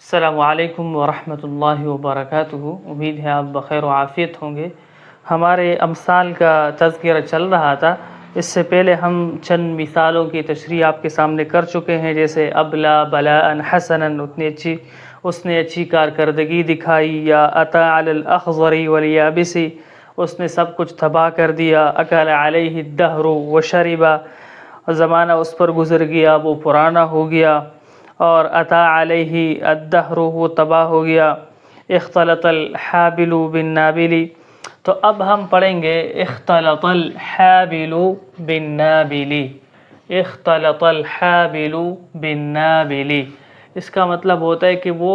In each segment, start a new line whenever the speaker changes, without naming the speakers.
السلام علیکم ورحمۃ اللہ وبرکاتہ۔ امید ہے آپ بخیر و عافیت ہوں گے۔ ہمارے امثال کا تذکرہ چل رہا تھا، اس سے پہلے ہم چند مثالوں کی تشریح آپ کے سامنے کر چکے ہیں، جیسے ابلا بلاء حسنا، اس نے اچھی کارکردگی دکھائی، یا اتا علی الاخضر والیابس، اس نے سب کچھ تباہ کر دیا، اکل علیہ الدہر وشربا، زمانہ اس پر گزر گیا، وہ پرانا ہو گیا، اور اتا علیہ الدہر، وہ تباہ ہو گیا، اختلط الحابل بالنابل۔ تو اب ہم پڑھیں گے اختلط الحابل بالنابل، اختلط الحابل بالنابل۔ اس کا مطلب ہوتا ہے کہ وہ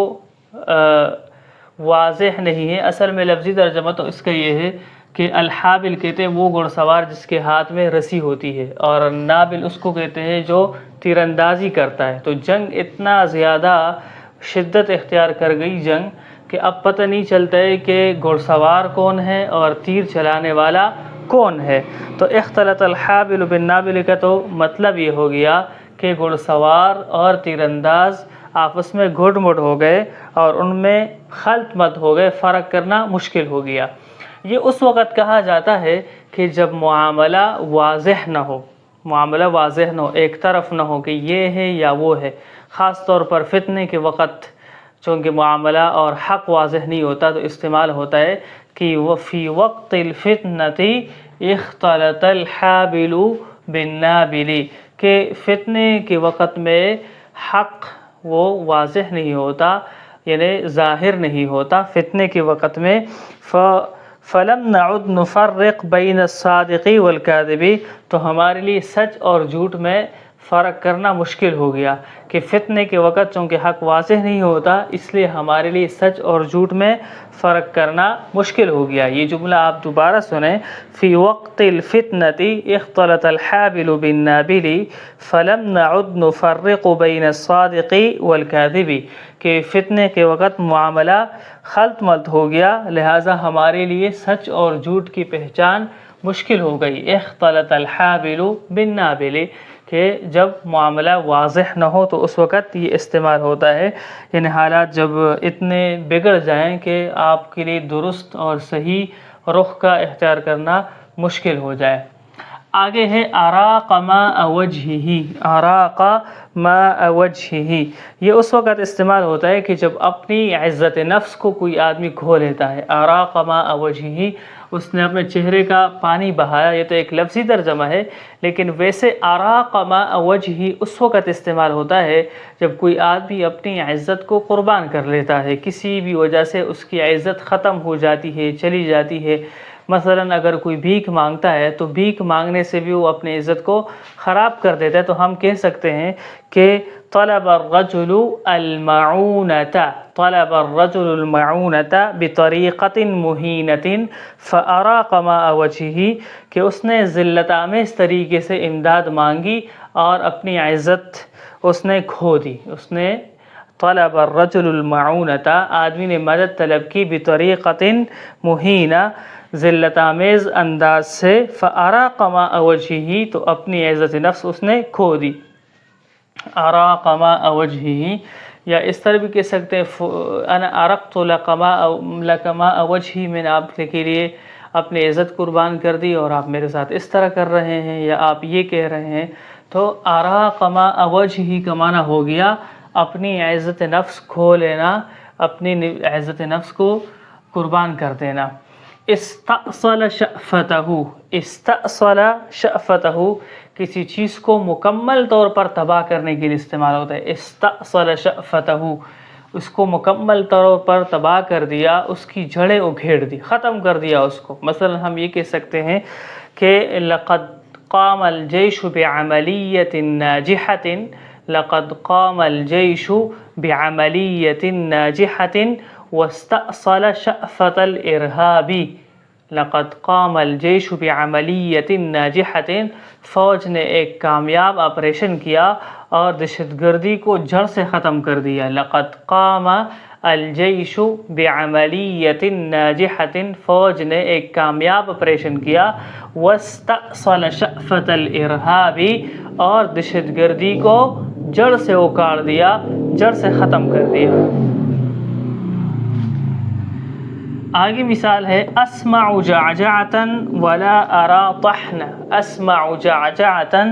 واضح نہیں ہے۔ اصل میں لفظی ترجمہ تو اس کا یہ ہے کہ الحابل کہتے ہیں وہ گھڑ سوار جس کے ہاتھ میں رسی ہوتی ہے، اور نابل اس کو کہتے ہیں جو تیر اندازی کرتا ہے۔ تو جنگ اتنا زیادہ شدت اختیار کر گئی جنگ کہ اب پتہ نہیں چلتا ہے کہ گھڑ سوار کون ہے اور تیر چلانے والا کون ہے۔ تو اختلط الحابل بالنابل کا تو مطلب یہ ہو گیا کہ گھڑ سوار اور تیر انداز آپس میں گھٹ مٹ ہو گئے اور ان میں خلط مت ہو گئے، فرق کرنا مشکل ہو گیا۔ یہ اس وقت کہا جاتا ہے کہ جب معاملہ واضح نہ ہو، معاملہ واضح نہ ہو، ایک طرف نہ ہو کہ یہ ہے یا وہ ہے۔ خاص طور پر فتنے کے وقت چونکہ معاملہ اور حق واضح نہیں ہوتا تو استعمال ہوتا ہے کہ وفی وقت الفتنۃ اختلط الحابل بالنابل، کہ فتنے کے وقت میں حق وہ واضح نہیں ہوتا، یعنی ظاہر نہیں ہوتا فتنے کے وقت میں۔ فَلَمْ نَعُدْ نُفَرِّقْ بَيْنَ الصَّادِقِ وَالْكَاذِبِ، تو ہمارے لیے سچ اور جھوٹ میں فرق کرنا مشکل ہو گیا کہ فتنے کے وقت چونکہ حق واضح نہیں ہوتا، اس لیے ہمارے لیے سچ اور جھوٹ میں فرق کرنا مشکل ہو گیا۔ یہ جملہ آپ دوبارہ سنیں، فی وقت الفتنۃ اختلط الحابل بالنابل فلم نعد نفرق بین الصادق والکاذب، کہ فتنے کے وقت معاملہ خلط ملط ہو گیا، لہٰذا ہمارے لیے سچ اور جھوٹ کی پہچان مشکل ہو گئی۔ اختلط الحابل بالنابل، کہ جب معاملہ واضح نہ ہو تو اس وقت یہ استعمال ہوتا ہے، یعنی حالات جب اتنے بگڑ جائیں کہ آپ کے لیے درست اور صحیح رخ کا اختیار کرنا مشکل ہو جائے۔ آگے ہے اراق ماء وجہہ، اراق ماء وجہہ، یہ اس وقت استعمال ہوتا ہے کہ جب اپنی عزت نفس کو کوئی آدمی کھو لیتا ہے۔ اراق ماء وجہہ، اس نے اپنے چہرے کا پانی بہایا۔ یہ تو ایک لفظی ترجمہ ہے، لیکن ویسے اراق ماء وجہہ اس وقت استعمال ہوتا ہے جب کوئی آدمی اپنی عزت کو قربان کر لیتا ہے، کسی بھی وجہ سے اس کی عزت ختم ہو جاتی ہے، چلی جاتی ہے۔ مثلا اگر کوئی بھیک مانگتا ہے تو بھیک مانگنے سے بھی وہ اپنی عزت کو خراب کر دیتا ہے، تو ہم کہہ سکتے ہیں کہ طلب الرجل المعونۃ، طلب الرجل المعونۃ بطریقۃ مہینۃ فاراق ماء وجہہ، کہ اس نے ذلت آمیز طریقے سے امداد مانگی اور اپنی عزت اس نے کھو دی۔ اس نے طلب الرجل المعونۃ، آدمی نے مدد طلب کی، بطریقۃ مہینہ، ذلت آمیز انداز سے، فاراق ماء وجہہ، تو اپنی عزت نفس اس نے کھو دی۔ اراق ماء وجہہ، یا اس طرح بھی کہہ سکتے ہیں انا ارقت لک ماء وجہی، میں نے آپ کے لیے اپنی عزت قربان کر دی اور آپ میرے ساتھ اس طرح کر رہے ہیں، یا آپ یہ کہہ رہے ہیں۔ تو اراق ماء وجہہ کا معنی ہو گیا اپنی عزت نفس کھو لینا، اپنی عزت نفس کو قربان کر دینا۔ استأصل شأفتہ، استأصل شأفتہ، کسی چیز کو مکمل طور پر تباہ کرنے کے لیے استعمال ہوتا ہے۔ استأصل شأفتہ، اس کو مکمل طور پر تباہ کر دیا، اس کی جڑیں اکھیڑ دی، ختم کر دیا اس کو۔ مثلا ہم یہ کہہ سکتے ہیں کہ لقد قام الجیش بعملیۃ ناجحۃ، لقد قام الجیش بعملیۃ ناجحۃ واستأصل شأفۃ الارہاب، لقد قام الجیش بعملیۃ ناجحۃ، فوج نے ایک کامیاب آپریشن کیا اور دہشت گردی کو جڑ سے ختم کر دیا۔ لقد قام الجیش بعملیۃ ناجحۃ، فوج نے ایک کامیاب آپریشن کیا، واستأصل شأفۃ الارہاب، اور دہشت گردی کو جڑ سے اکاڑ دیا۔ جڑ سے ختم کر دیا۔ آگے مثال ہے اسمع جعجعتا ولا ارى طحنا، اسمع جعجعتا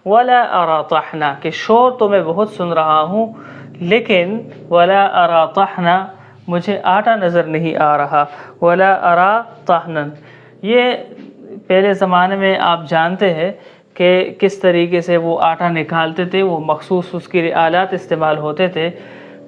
ولا ارى طحنا، کہ شور تو میں بہت سن رہا ہوں لیکن ولا ارى طحنا، مجھے آٹا نظر نہیں آ رہا، ولا ارى طحنا، یہ پہلے زمانے میں آپ جانتے ہیں کہ کس طریقے سے وہ آٹا نکالتے تھے، وہ مخصوص اس کے لیے آلات استعمال ہوتے تھے،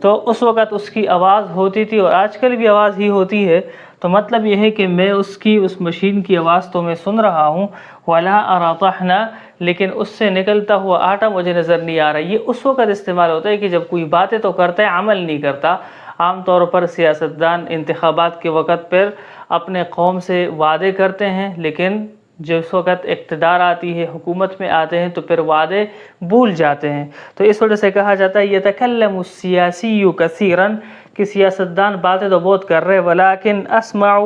تو اس وقت اس کی آواز ہوتی تھی اور آج کل بھی آواز ہی ہوتی ہے۔ تو مطلب یہ ہے کہ میں اس مشین کی آواز تو میں سن رہا ہوں، ولا ارى طحنا، لیکن اس سے نکلتا ہوا آٹا مجھے نظر نہیں آ رہا۔ یہ اس وقت استعمال ہوتا ہے کہ جب کوئی باتیں تو کرتا ہے، عمل نہیں کرتا۔ عام طور پر سیاستدان انتخابات کے وقت پر اپنے قوم سے وعدے کرتے ہیں، لیکن جس وقت اقتدار آتی ہے، حکومت میں آتے ہیں، تو پھر وعدے بھول جاتے ہیں۔ تو اس وجہ سے کہا جاتا ہے یتکلم السیاسی کثیرا، کہ سیاستدان باتیں تو بہت کر رہے، ولیکن اسمع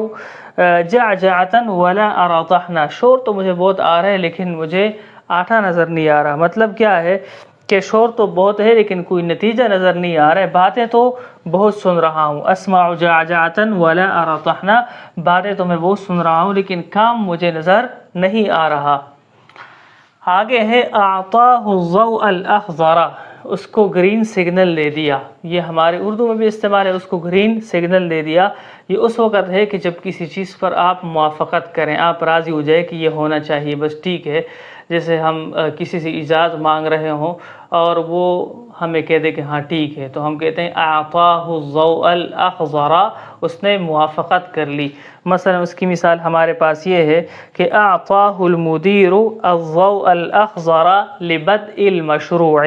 جعجعتا ولا ارى طحنا، شور تو مجھے بہت آ رہا ہے لیکن مجھے آٹا نظر نہیں آ رہا۔ مطلب کیا ہے کہ شور تو بہت ہے لیکن کوئی نتیجہ نظر نہیں آ رہا ہے، باتیں تو بہت سن رہا ہوں، اسمع جعجعتا ولا ارى طحنا، باتیں تو میں بہت سن رہا ہوں لیکن کام مجھے نظر نہیں آ رہا۔ آگے ہے اعطاہ الضوء الاخضر، اس کو گرین سگنل دے دیا، یہ ہمارے اردو میں بھی استعمال ہے، اس کو گرین سگنل دے دیا۔ یہ اس وقت ہے کہ جب کسی چیز پر آپ موافقت کریں، آپ راضی ہو جائے کہ یہ ہونا چاہیے، بس ٹھیک ہے۔ جیسے ہم کسی سے اجازت مانگ رہے ہوں اور وہ ہمیں کہہ دے کہ ہاں ٹھیک ہے، تو ہم کہتے ہیں اعطاہ الضوء الاخضر، اس نے موافقت کر لی۔ مثلا اس کی مثال ہمارے پاس یہ ہے کہ اعطاہ المدیر الضوء الاخضر لبدء المشروع،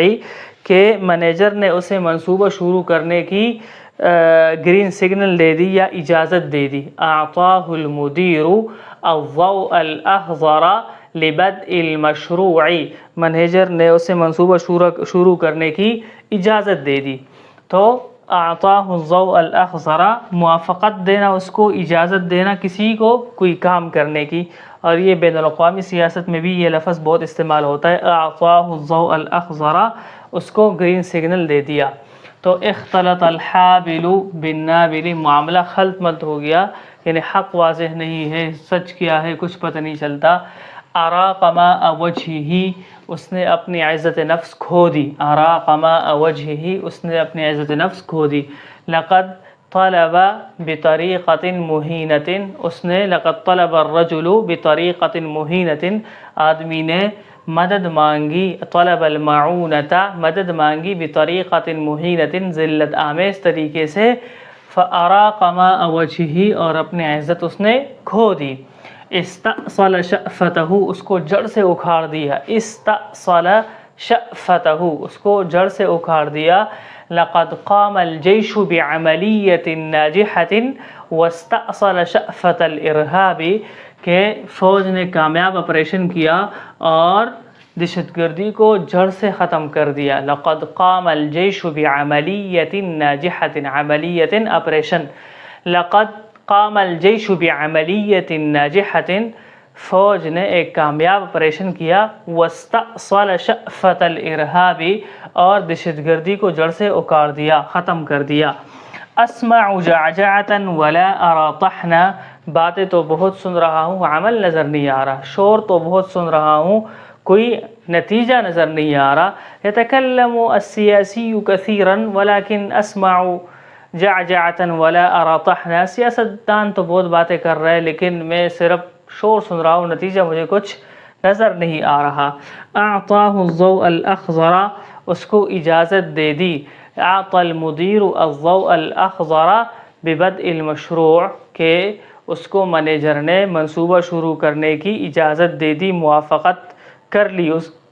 کہ مینیجر نے اسے منصوبہ شروع کرنے کی گرین سگنل دے دی یا اجازت دے دی۔ اعطاہ المدیر الضوء الاخضر لبدء المشروع، مینیجر نے اسے منصوبہ شروع کرنے کی اجازت دے دی۔ تو اعطاہ الضوء الاخضر، موافقت دینا، اس کو اجازت دینا کسی کو کوئی کام کرنے کی، اور یہ بین الاقوامی سیاست میں بھی یہ لفظ بہت استعمال ہوتا ہے، اعطاہ الضوء الاخضر، اس کو گرین سگنل دے دیا۔ تو اختلط الحابل بالنابل، معاملہ خلط ملط ہو گیا، یعنی حق واضح نہیں ہے، سچ کیا ہے کچھ پتہ نہیں چلتا۔ اراق ماء وجہہ، اس نے اپنی عزت نفس کھو دی، اراق ماء وجہہ، اس نے اپنی عزت نفس کھو دی۔ لقد طلب بطریقۃ مہینۃ، اس نے لقد طلب الرجل بطریقۃ مہینۃ، آدمی نے مدد مانگی، طلب المعونۃ، مدد مانگی، بطریقۃ مہینۃ، ذلت آمیز طریقے سے، فاراق ماء وجہہ، اور اپنی عزت اس نے کھو دی۔ استأصل شأفتہ، اس کو جڑ سے اکھاڑ دیا، استأصل شأفتہ، اس کو جڑ سے اکھاڑ دیا۔ لقد قام الجيش بعملیۃ ناجحۃ واستأصل شأفة الارہاب، کہ فوج نے کامیاب آپریشن کیا اور دہشت گردی کو جڑ سے ختم کر دیا۔ لقد قام الجيش بعملیۃ ناجحۃ، عملیۃ آپریشن، لقد قام الجيش بعملیۃ ناجحۃ، فوج نے ایک کامیاب آپریشن کیا، واستأصل شأفة الارہاب، اور دہشت گردی کو جڑ سے اکاڑ دیا، ختم کر دیا۔ اسمع جعجعتا ولا ارى طحنا، باتیں تو بہت سن رہا ہوں، عمل نظر نہیں آ رہا، شور تو بہت سن رہا ہوں، کوئی نتیجہ نظر نہیں آ رہا۔ یتکلم السیاسی کثیرا ولکن اسمع جعجعتا ولا ارى طحنا، سیاستدان تو بہت باتیں کر رہے ہیں لیکن میں صرف شور سن رہا ہوں، نتیجہ مجھے کچھ نظر نہیں آ رہا۔ اعطاہ الضوء الاخضر، اس کو اجازت دے دی۔ اعطى المدیر الضوء الاخضر ببدء المشروع، کہ اس کو مینیجر نے منصوبہ شروع کرنے کی اجازت دے دی، موافقت کر لی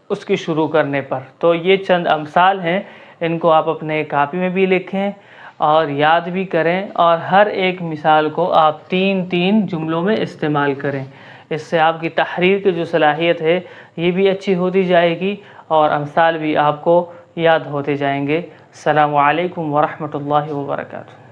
اس کی شروع کرنے پر۔ تو یہ چند امثال ہیں، ان کو آپ اپنے کاپی میں بھی لکھیں اور یاد بھی کریں، اور ہر ایک مثال کو آپ 3 جملوں میں استعمال کریں۔ اس سے آپ کی تحریر کی جو صلاحیت ہے یہ بھی اچھی ہوتی جائے گی اور امثال بھی آپ کو یاد ہوتے جائیں گے۔ السلام علیکم ورحمۃ اللہ وبرکاتہ۔